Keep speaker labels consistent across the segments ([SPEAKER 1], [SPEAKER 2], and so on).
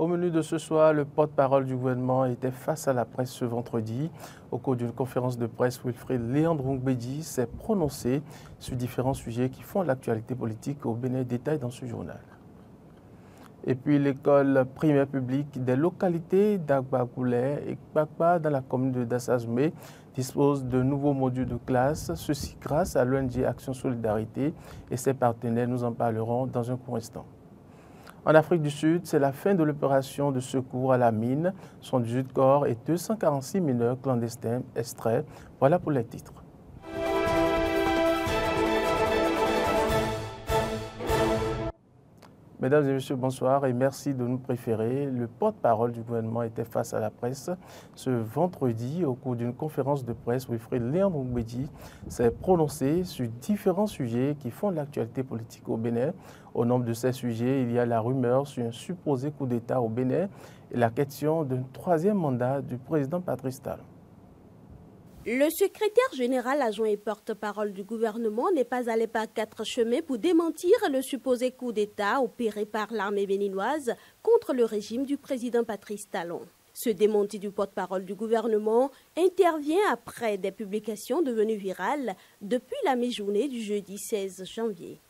[SPEAKER 1] Au menu de ce soir, le porte-parole du gouvernement était face à la presse ce vendredi. Au cours d'une conférence de presse, Wilfried Léandre-Ngbédi s'est prononcé sur différents sujets qui font l'actualité politique au Bénin. Détail dans ce journal. Et puis l'école primaire publique des localités d'Agbagoulé et Kpakpa dans la commune de Dassazoume dispose de nouveaux modules de classe, ceci grâce à l'ONG Action Solidarité et ses partenaires. Nous en parlerons dans un court instant. En Afrique du Sud, c'est la fin de l'opération de secours à la mine. 118 corps et 246 mineurs clandestins extraits. Voilà pour les titres. Mesdames et messieurs, bonsoir et merci de nous préférer. Le porte-parole du gouvernement était face à la presse ce vendredi au cours d'une conférence de presse. Wilfried Léandre-Ngbédi s'est prononcé sur différents sujets qui font l'actualité politique au Bénin. Au nombre de ces sujets, il y a la rumeur sur un supposé coup d'État au Bénin et la question d'un troisième mandat du président Patrice Talon.
[SPEAKER 2] Le secrétaire général adjoint et porte-parole du gouvernement n'est pas allé par quatre chemins pour démentir le supposé coup d'État opéré par l'armée béninoise contre le régime du président Patrice Talon. Ce démenti du porte-parole du gouvernement intervient après des publications devenues virales depuis la mi-journée du jeudi 16 janvier.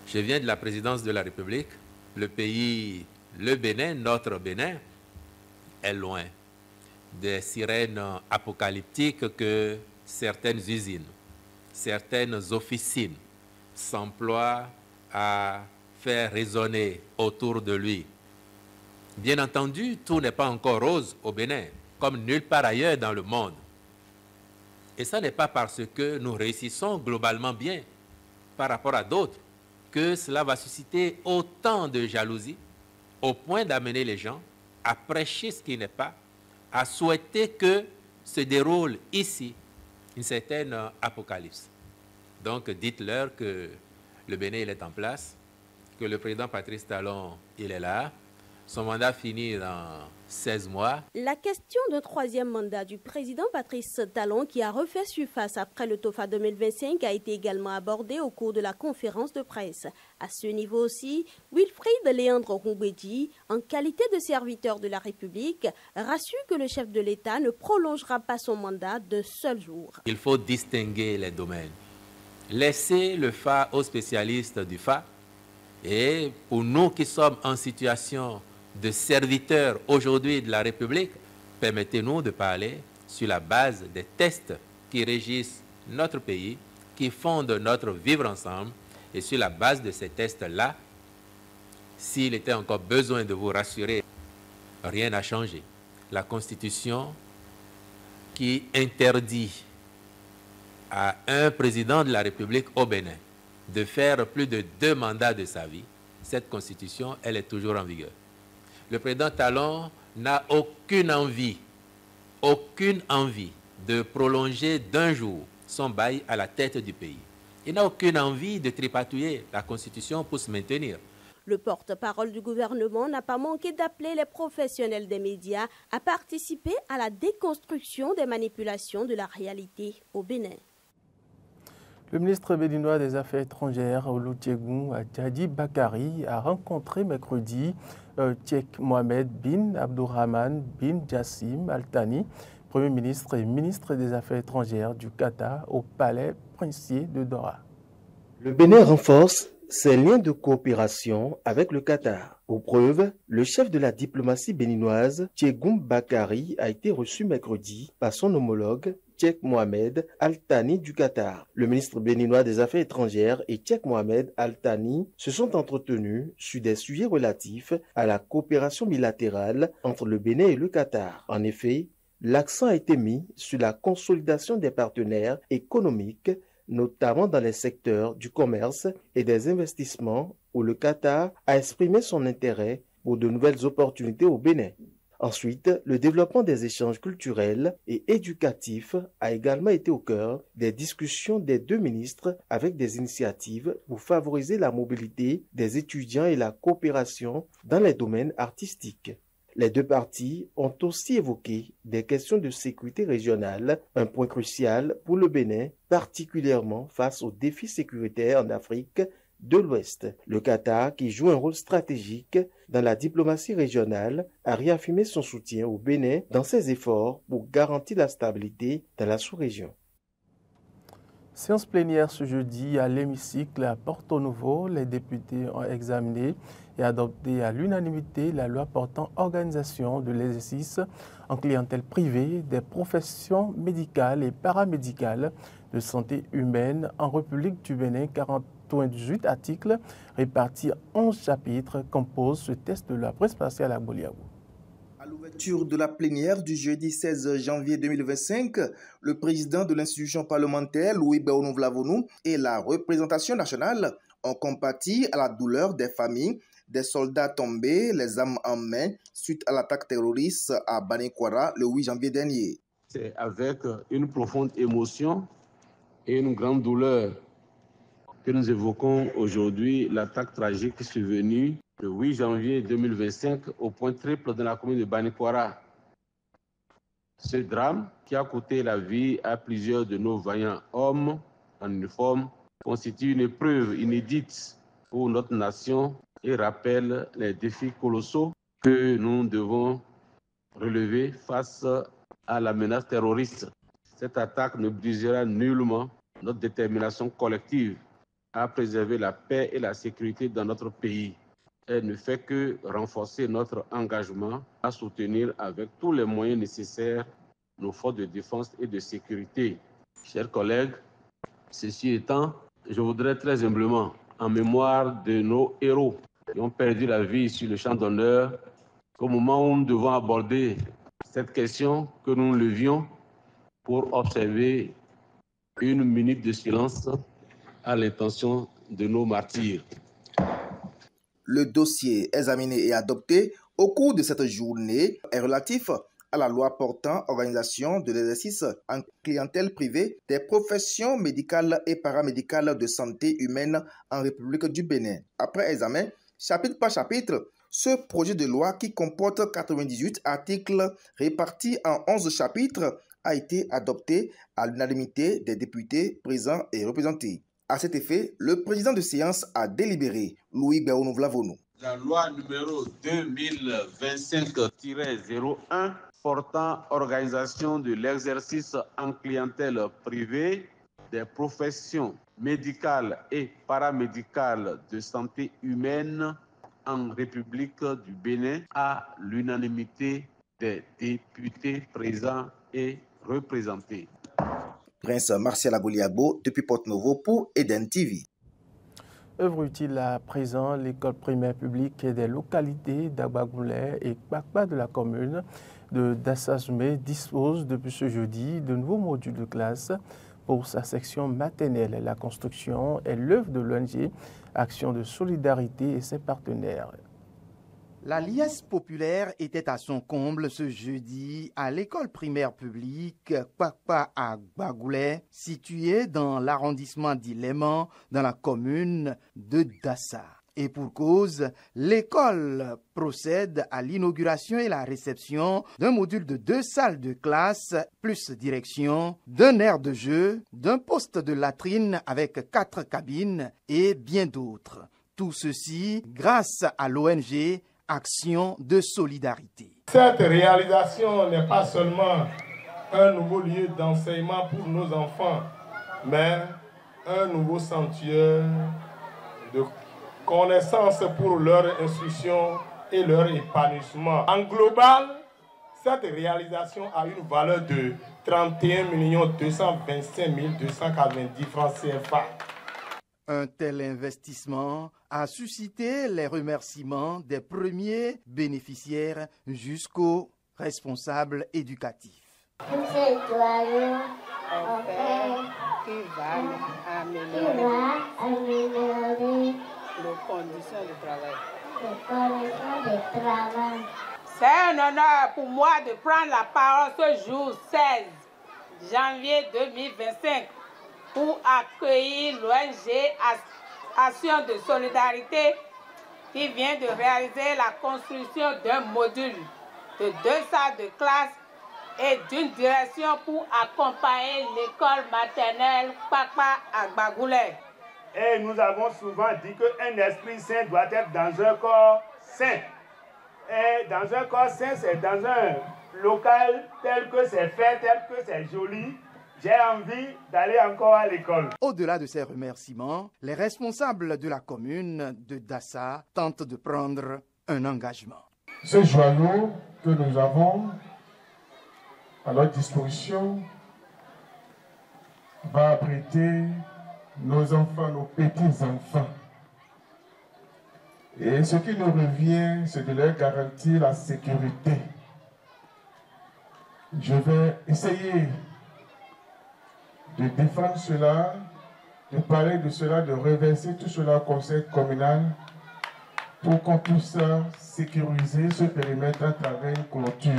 [SPEAKER 3] Je viens de la présidence de la République. Le pays, le Bénin, notre Bénin, est loin des sirènes apocalyptiques que certaines usines, certaines officines s'emploient à faire résonner autour de lui. Bien entendu, tout n'est pas encore rose au Bénin, comme nulle part ailleurs dans le monde. Et ça n'est pas parce que nous réussissons globalement bien par rapport à d'autres que cela va susciter autant de jalousie au point d'amener les gens à prêcher ce qui n'est pas, à souhaiter que se déroule ici une certaine apocalypse. Donc dites-leur que le Bénin il est en place, que le président Patrice Talon il est là, son mandat finit dans 16 mois.
[SPEAKER 2] La question d'un troisième mandat du président Patrice Talon qui a refait surface après le TOFA 2025 a été également abordée au cours de la conférence de presse. À ce niveau aussi, Wilfried Léandre-Ngbédi, en qualité de serviteur de la République, rassure que le chef de l'État ne prolongera pas son mandat d'un seul jour.
[SPEAKER 3] Il faut distinguer les domaines. Laissez le FA aux spécialistes du FA. Et pour nous qui sommes en situation de serviteurs aujourd'hui de la République, permettez-nous de parler sur la base des tests qui régissent notre pays, qui fondent notre vivre ensemble. Et sur la base de ces tests-là, s'il était encore besoin de vous rassurer, rien n'a changé. La Constitution qui interdit à un président de la République au Bénin de faire plus de 2 mandats de sa vie, cette Constitution, elle est toujours en vigueur. Le président Talon n'a aucune envie de prolonger d'un jour son bail à la tête du pays. Il n'a aucune envie de tripatouiller la Constitution pour se maintenir.
[SPEAKER 2] Le porte-parole du gouvernement n'a pas manqué d'appeler les professionnels des médias à participer à la déconstruction des manipulations de la réalité au Bénin.
[SPEAKER 1] Le ministre béninois des Affaires étrangères, Olusegun Djadi Bakari, a rencontré mercredi Cheikh Mohammed bin Abdurrahman bin Jassim Al Thani, Premier ministre et ministre des Affaires étrangères du Qatar, au palais princier de Doha.
[SPEAKER 4] Le Bénin renforce ses liens de coopération avec le Qatar. Aux preuves, le chef de la diplomatie béninoise, Cheikh Bakari, a été reçu mercredi par son homologue Cheikh Mohammed Al Thani du Qatar. Le ministre béninois des Affaires étrangères et Cheikh Mohammed Al Thani se sont entretenus sur des sujets relatifs à la coopération bilatérale entre le Bénin et le Qatar. En effet, l'accent a été mis sur la consolidation des partenaires économiques, notamment dans les secteurs du commerce et des investissements, où le Qatar a exprimé son intérêt pour de nouvelles opportunités au Bénin. Ensuite, le développement des échanges culturels et éducatifs a également été au cœur des discussions des deux ministres avec des initiatives pour favoriser la mobilité des étudiants et la coopération dans les domaines artistiques. Les deux parties ont aussi évoqué des questions de sécurité régionale, un point crucial pour le Bénin, particulièrement face aux défis sécuritaires en Afrique de l'Ouest. Le Qatar, qui joue un rôle stratégique dans la diplomatie régionale, a réaffirmé son soutien au Bénin dans ses efforts pour garantir la stabilité dans la sous-région.
[SPEAKER 1] Séance plénière ce jeudi à l'hémicycle à Porto Novo. Les députés ont examiné et adopté à l'unanimité la loi portant organisation de l'exercice en clientèle privée des professions médicales et paramédicales de santé humaine en République du Bénin. 48 articles répartis en 11 chapitres composent ce texte de la presse spatiale à Boliago.
[SPEAKER 5] À l'ouverture de la plénière du jeudi 16 janvier 2025, le président de l'institution parlementaire, Louis Béonou-Vlavonou, et la représentation nationale ont compati à la douleur des familles des soldats tombés, les armes en main, suite à l'attaque terroriste à Banikwara le 8 janvier dernier.
[SPEAKER 6] C'est avec une profonde émotion et une grande douleur que nous évoquons aujourd'hui l'attaque tragique survenue le 8 janvier 2025 au point triple de la commune de Banikwara. Ce drame qui a coûté la vie à plusieurs de nos vaillants hommes en uniforme constitue une épreuve inédite pour notre nation et rappelle les défis colossaux que nous devons relever face à la menace terroriste. Cette attaque ne brisera nullement notre détermination collective à préserver la paix et la sécurité dans notre pays. Elle ne fait que renforcer notre engagement à soutenir avec tous les moyens nécessaires nos forces de défense et de sécurité. Chers collègues, ceci étant, je voudrais très humblement, en mémoire de nos héros qui ont perdu la vie sur le champ d'honneur, qu'au moment où nous devons aborder cette question, que nous levions pour observer une minute de silence à l'intention de nos martyrs.
[SPEAKER 5] Le dossier examiné et adopté au cours de cette journée est relatif à la loi portant organisation de l'exercice en clientèle privée des professions médicales et paramédicales de santé humaine en République du Bénin. Après examen, chapitre par chapitre, ce projet de loi qui comporte 98 articles répartis en 11 chapitres a été adopté à l'unanimité des députés présents et représentés. À cet effet, le président de séance a délibéré, Louis Béonou-Vlavonou.
[SPEAKER 6] La loi numéro 2025-01 portant organisation de l'exercice en clientèle privée des professions médicales et paramédicales de santé humaine en République du Bénin à l'unanimité des députés présents et représentés.
[SPEAKER 5] Prince Martial Agoliabo depuis Porto Novo pour Eden TV.
[SPEAKER 1] Œuvre utile à présent, l'école primaire publique des localités d'Agbagoulé et Kpakpa de la commune de Dassazoume dispose depuis ce jeudi de nouveaux modules de classe pour sa section maternelle. La construction est l'œuvre de l'ONG Action de Solidarité et ses partenaires.
[SPEAKER 7] La liesse populaire était à son comble ce jeudi à l'école primaire publique Kpakpa à Agbagoulé, située dans l'arrondissement d'Iléman, dans la commune de Dassa. Et pour cause, l'école procède à l'inauguration et la réception d'un module de 2 salles de classe, plus direction, d'un aire de jeu, d'un poste de latrine avec 4 cabines et bien d'autres. Tout ceci grâce à l'ONG Action de Solidarité.
[SPEAKER 8] Cette réalisation n'est pas seulement un nouveau lieu d'enseignement pour nos enfants, mais un nouveau sanctuaire de connaissance pour leur instruction et leur épanouissement. En global, cette réalisation a une valeur de 31 225 290 francs CFA.
[SPEAKER 7] Un tel investissement a suscité les remerciements des premiers bénéficiaires jusqu'aux responsables éducatifs.
[SPEAKER 9] Tous ces joyeux qui va améliorer les conditions de travail.
[SPEAKER 10] C'est un honneur pour moi de prendre la parole ce jour 16 janvier 2025 pour accueillir l'ONG Action de Solidarité qui vient de réaliser la construction d'un module de 2 salles de classe et d'une direction pour accompagner l'école maternelle Kpakpa à Agbagoulé.
[SPEAKER 11] Et nous avons souvent dit qu'un esprit saint doit être dans un corps saint. Et dans un corps saint, c'est dans un local tel que c'est fait, tel que c'est joli. J'ai envie d'aller encore à l'école.
[SPEAKER 7] Au-delà de ces remerciements, les responsables de la commune de Dassa tentent de prendre un engagement.
[SPEAKER 8] Ce joyau que nous avons à notre disposition va abriter nos enfants, nos petits-enfants. Et ce qui nous revient, c'est de leur garantir la sécurité. Je vais essayer de défendre cela, de parler de cela, de reverser tout cela au conseil communal pour qu'on puisse sécuriser ce périmètre à travers une clôture.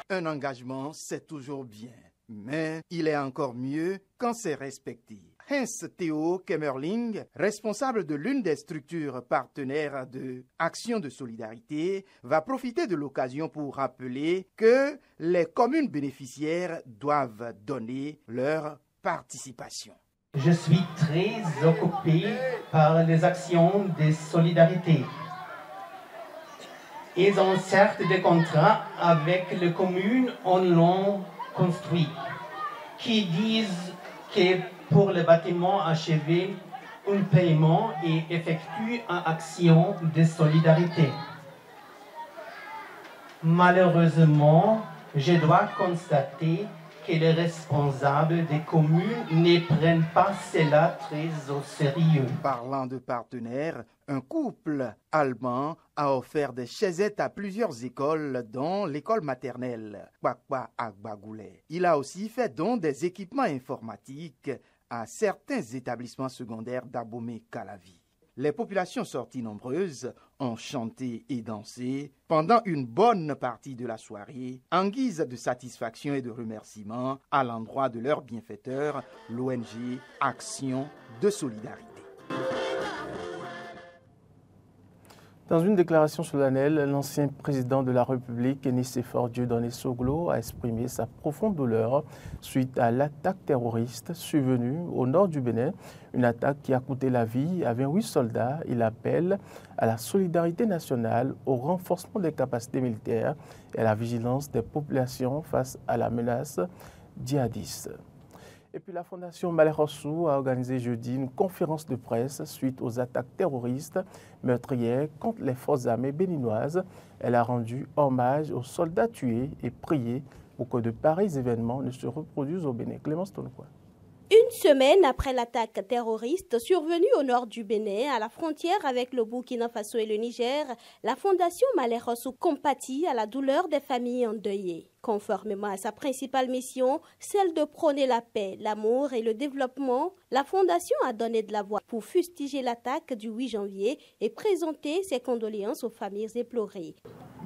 [SPEAKER 7] Un engagement, c'est toujours bien, mais il est encore mieux quand c'est respecté. Hens Théo Kemmerling, responsable de l'une des structures partenaires de Action de solidarité, va profiter de l'occasion pour rappeler que les communes bénéficiaires doivent donner leur participation.
[SPEAKER 12] Je suis très occupé par les actions de solidarité. Ils ont certes des contrats avec les communes en l'ont construit, qui disent que pour le bâtiment achevé, un paiement est effectué en action de solidarité. Malheureusement, je dois constater que les responsables des communes ne prennent pas cela très au sérieux.
[SPEAKER 7] Parlant de partenaires, un couple allemand a offert des chaisettes à plusieurs écoles, dont l'école maternelle Kwakwa à Gbagoulé. Il a aussi fait don des équipements informatiques à certains établissements secondaires d'Abomey-Calavi. Les populations sorties nombreuses ont chanté et dansé pendant une bonne partie de la soirée en guise de satisfaction et de remerciement à l'endroit de leur bienfaiteur, l'ONG Action de solidarité.
[SPEAKER 1] Dans une déclaration solennelle, l'ancien président de la République, Nicéphore Dieudonné Soglo, a exprimé sa profonde douleur suite à l'attaque terroriste survenue au nord du Bénin, une attaque qui a coûté la vie à 28 soldats. Il appelle à la solidarité nationale, au renforcement des capacités militaires et à la vigilance des populations face à la menace djihadiste. Et puis la Fondation Malek Rossou a organisé jeudi une conférence de presse suite aux attaques terroristes meurtrières contre les forces armées béninoises. Elle a rendu hommage aux soldats tués et prié pour que de pareils événements ne se reproduisent au Bénin. Clémence Tonokwa.
[SPEAKER 2] Une semaine après l'attaque terroriste survenue au nord du Bénin, à la frontière avec le Burkina Faso et le Niger, la Fondation Malek Rossou compatit à la douleur des familles endeuillées. Conformément à sa principale mission, celle de prôner la paix, l'amour et le développement, la Fondation a donné de la voix pour fustiger l'attaque du 8 janvier et présenter ses condoléances aux familles éplorées.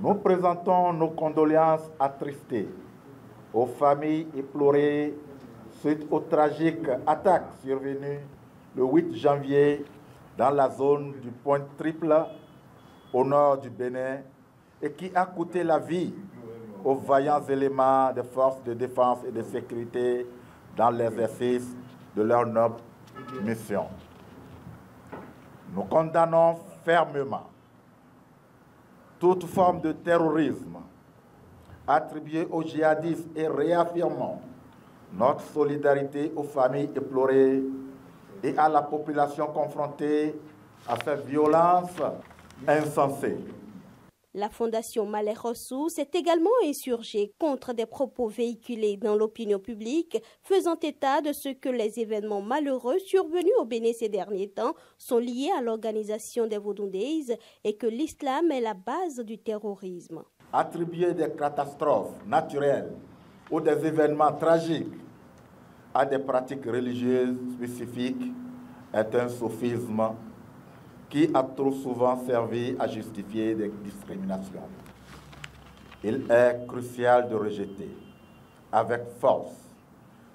[SPEAKER 13] Nous présentons nos condoléances attristées aux familles éplorées suite aux tragiques attaques survenues le 8 janvier dans la zone du Point Triple au nord du Bénin et qui a coûté la vie aux vaillants éléments des forces de défense et de sécurité dans l'exercice de leur noble mission. Nous condamnons fermement toute forme de terrorisme attribuée aux djihadistes et réaffirmons notre solidarité aux familles éplorées et à la population confrontée à cette violence insensée.
[SPEAKER 2] La Fondation Malek Rossou s'est également insurgée contre des propos véhiculés dans l'opinion publique faisant état de ce que les événements malheureux survenus au Bénin ces derniers temps sont liés à l'organisation des Vodou Days et que l'islam est la base du terrorisme.
[SPEAKER 13] Attribuer des catastrophes naturelles ou des événements tragiques à des pratiques religieuses spécifiques est un sophisme qui a trop souvent servi à justifier des discriminations. Il est crucial de rejeter avec force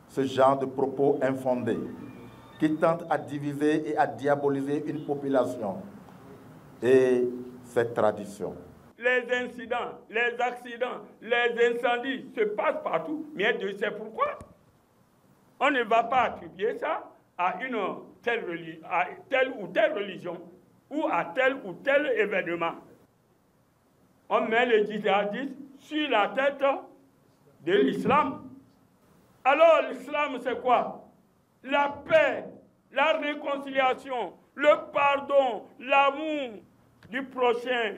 [SPEAKER 13] ce genre de propos infondés qui tentent à diviser et à diaboliser une population et cette tradition.
[SPEAKER 14] Les incidents, les accidents, les incendies se passent partout. Mais Dieu sait pourquoi. On ne va pas attribuer ça à telle ou telle religion ou à tel ou tel événement. On met les djihadistes sur la tête de l'islam. Alors l'islam c'est quoi? La paix, la réconciliation, le pardon, l'amour du prochain,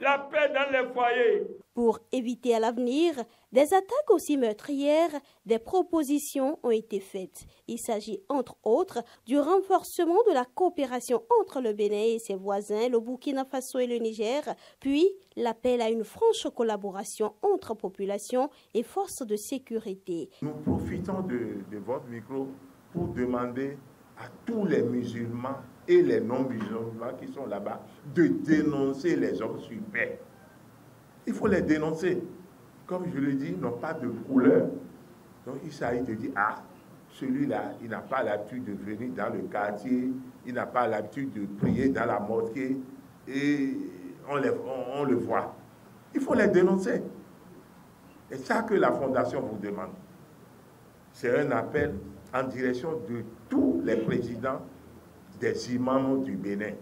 [SPEAKER 14] la paix dans les foyers.
[SPEAKER 2] Pour éviter à l'avenir des attaques aussi meurtrières, des propositions ont été faites. Il s'agit entre autres du renforcement de la coopération entre le Bénin et ses voisins, le Burkina Faso et le Niger, puis l'appel à une franche collaboration entre populations et forces de sécurité.
[SPEAKER 15] Nous profitons de votre micro pour demander à tous les musulmans et les non-musulmans qui sont là-bas de dénoncer les hommes suspects. Il faut les dénoncer. Comme je le dis, ils n'ont pas de couleur. Donc il s'agit de dire, ah, celui-là, il n'a pas l'habitude de venir dans le quartier, il n'a pas l'habitude de prier dans la mosquée, et on le voit. Il faut les dénoncer. Et ça que la Fondation vous demande. C'est un appel en direction de tous les présidents des imams du Bénin,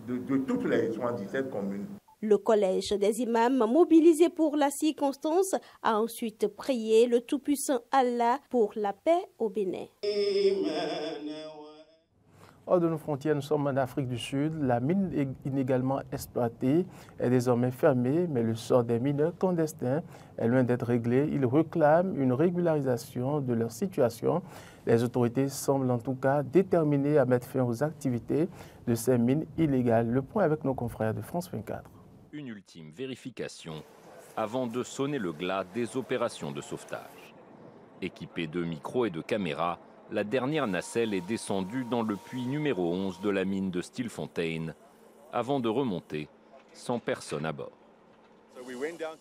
[SPEAKER 15] de toutes les 77 communes.
[SPEAKER 2] Le collège des imams, mobilisé pour la circonstance, a ensuite prié le Tout-Puissant Allah pour la paix au Bénin.
[SPEAKER 1] Hors de nos frontières, nous sommes en Afrique du Sud. La mine inégalement exploitée est désormais fermée, mais le sort des mineurs clandestins est loin d'être réglé. Ils réclament une régularisation de leur situation. Les autorités semblent en tout cas déterminées à mettre fin aux activités de ces mines illégales. Le point avec nos confrères de France 24.
[SPEAKER 16] Une ultime vérification avant de sonner le glas des opérations de sauvetage. Équipée de micros et de caméras, la dernière nacelle est descendue dans le puits numéro 11 de la mine de Stilfontein avant de remonter sans personne à bord.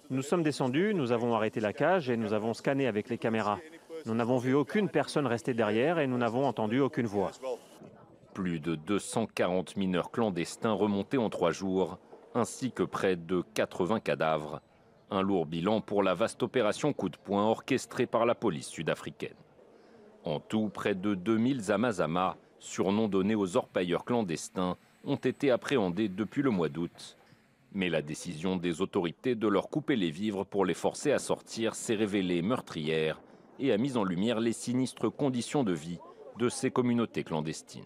[SPEAKER 17] Nous sommes descendus, nous avons arrêté la cage et nous avons scanné avec les caméras. Nous n'avons vu aucune personne rester derrière et nous n'avons entendu aucune voix.
[SPEAKER 16] Plus de 240 mineurs clandestins remontés en 3 jours, ainsi que près de 80 cadavres. Un lourd bilan pour la vaste opération coup de poing orchestrée par la police sud-africaine. En tout, près de 2000 Zamazama, surnom donné aux orpailleurs clandestins, ont été appréhendés depuis le mois d'août. Mais la décision des autorités de leur couper les vivres pour les forcer à sortir s'est révélée meurtrière et a mis en lumière les sinistres conditions de vie de ces communautés clandestines.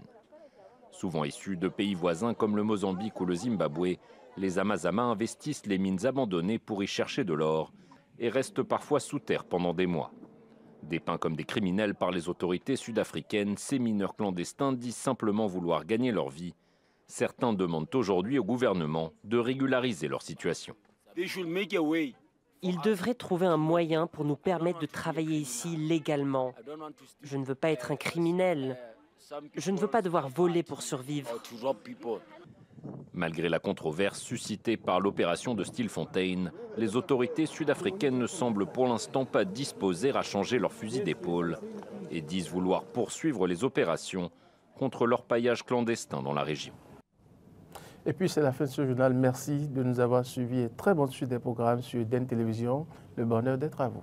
[SPEAKER 16] Souvent issus de pays voisins comme le Mozambique ou le Zimbabwe, les Zamazama investissent les mines abandonnées pour y chercher de l'or et restent parfois sous terre pendant des mois. Dépeints comme des criminels par les autorités sud-africaines, ces mineurs clandestins disent simplement vouloir gagner leur vie. Certains demandent aujourd'hui au gouvernement de régulariser leur situation.
[SPEAKER 18] Ils devraient trouver un moyen pour nous permettre de travailler ici légalement. Je ne veux pas être un criminel. Je ne veux pas devoir voler pour survivre.
[SPEAKER 16] Malgré la controverse suscitée par l'opération de Stilfontein, les autorités sud-africaines ne semblent pour l'instant pas disposées à changer leur fusil d'épaule et disent vouloir poursuivre les opérations contre l'orpaillage clandestin dans la région.
[SPEAKER 1] Et puis c'est la fin de ce journal. Merci de nous avoir suivis et très bonne suite des programmes sur EDN Télévision. Le bonheur d'être à vous.